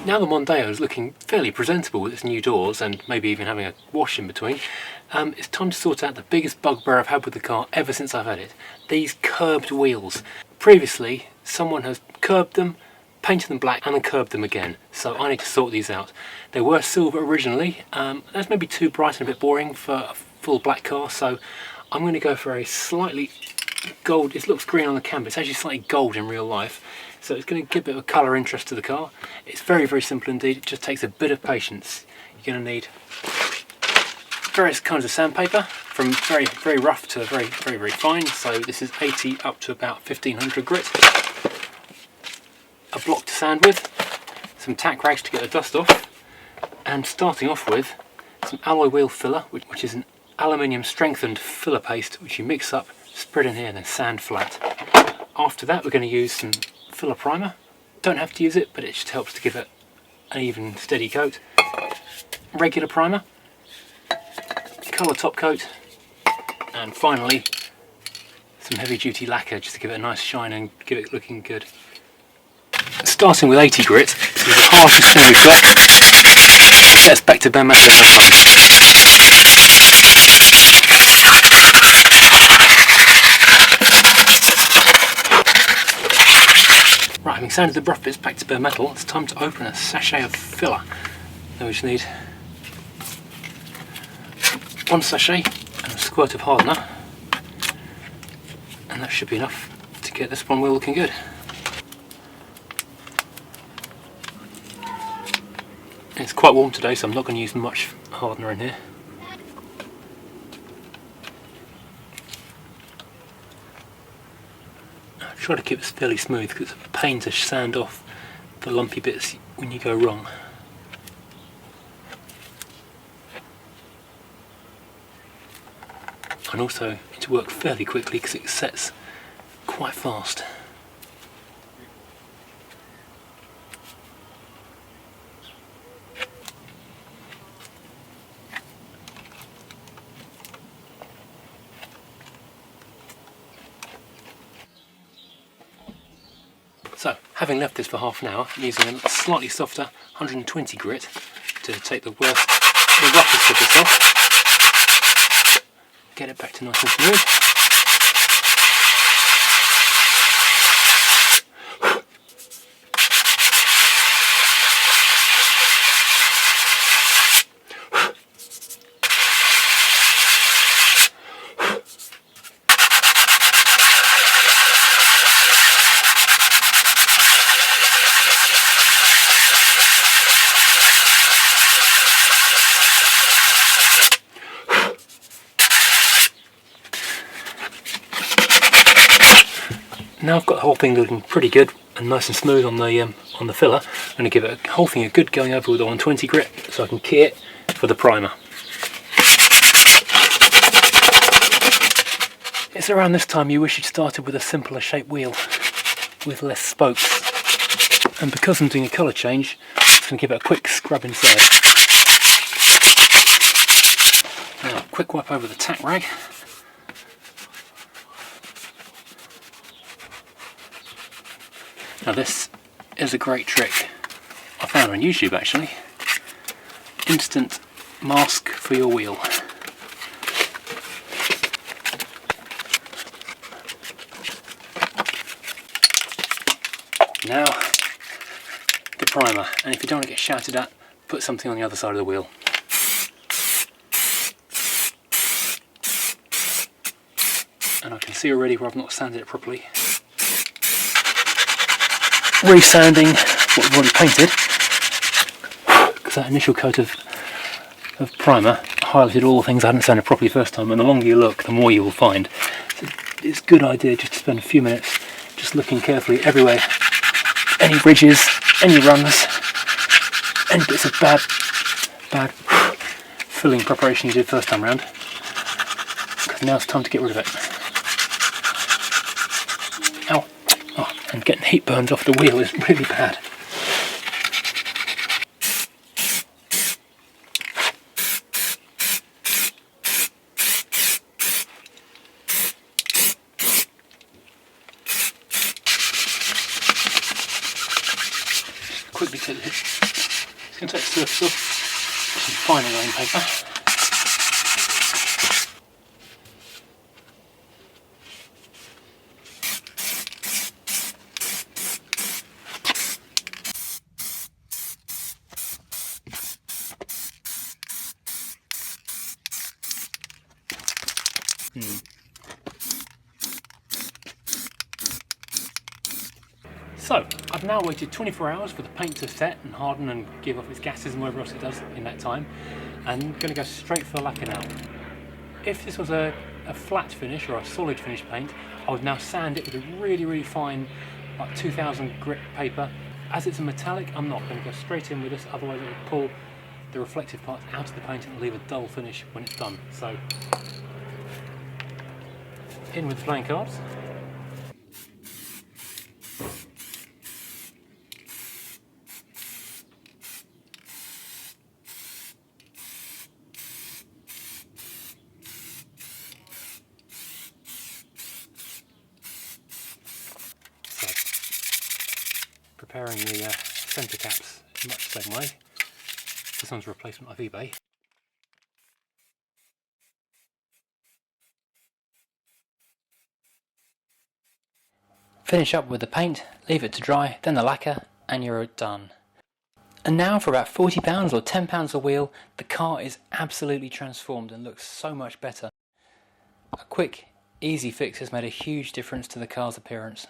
Now the Mondeo is looking fairly presentable with its new doors and maybe even having a wash in between, it's time to sort out the biggest bugbear I've had with the car ever since I've had it. These curbed wheels. Previously, someone has curbed them, painted them black and then curbed them again, so I need to sort these out. They were silver originally, that's maybe too bright and a bit boring for a full black car, so I'm going to go for a slightly gold. It looks green on the camera, it's actually slightly gold in real life, so it's going to give a bit of a colour interest to the car. It's very, very simple indeed, it just takes a bit of patience. You're going to need various kinds of sandpaper, from very, very rough to very, very, very fine, so this is 80 up to about 1500 grit. A block to sand with, some tack rags to get the dust off, and starting off with some alloy wheel filler, which is an aluminium strengthened filler paste which you mix up, spread in here and then sand flat. After that we're going to use some filler primer. Don't have to use it, but it just helps to give it an even steady coat. Regular primer, colour top coat, and finally some heavy duty lacquer just to give it a nice shine and give it looking good. Starting with 80 grit, this is the harshest thing we've got. Get us back to bare metal in no time. Right, having sanded the rough bits back to bare metal, it's time to open a sachet of filler. Then we just need one sachet and a squirt of hardener, and that should be enough to get this one wheel looking good. It's quite warm today, so I'm not going to use much hardener in here. I'll try to keep this fairly smooth because it's a pain to sand off the lumpy bits when you go wrong. And also need to work fairly quickly because it sets quite fast. So, having left this for half an hour, I'm using a slightly softer 120 grit to take the roughest of this off. Get it back to nice and smooth. Now I've got the whole thing looking pretty good and nice and smooth on the filler. I'm going to give it the whole thing a good going over with the 120 grit so I can key it for the primer. It's around this time you wish you'd started with a simpler shaped wheel with less spokes. And because I'm doing a colour change, I'm just going to give it a quick scrub inside. Now, quick wipe over the tack rag. Now this is a great trick I found on YouTube actually. Instant mask for your wheel. Now the primer, and if you don't want to get shouted at, put something on the other side of the wheel. And I can see already where I've not sanded it properly. Resanding what we've already painted, because that initial coat of primer highlighted all the things I hadn't sanded properly first time, and the longer you look the more you will find. So it's a good idea just to spend a few minutes just looking carefully everywhere, any ridges, any runs, any bits of bad filling preparation you did first time round, because now it's time to get rid of it. Ow. Oh, and getting heat burns off the wheel is really bad. Quickly take the going to take the surface off, some finer grain paper. So, I've now waited 24 hours for the paint to set and harden and give off its gases and whatever else it does in that time, and I'm going to go straight for the lacquer now. If this was a flat finish or a solid finish paint, I would now sand it with a really fine, like 2000 grit paper. As it's a metallic, I'm not going to go straight in with this, otherwise it will pull the reflective parts out of the paint and leave a dull finish when it's done. So, in with the playing cards. Preparing the centre caps in much the same way. This one's a replacement of eBay. Finish up with the paint, leave it to dry, then the lacquer, and you're done. And now for about £40 or £10 a wheel, the car is absolutely transformed and looks so much better. A quick, easy fix has made a huge difference to the car's appearance.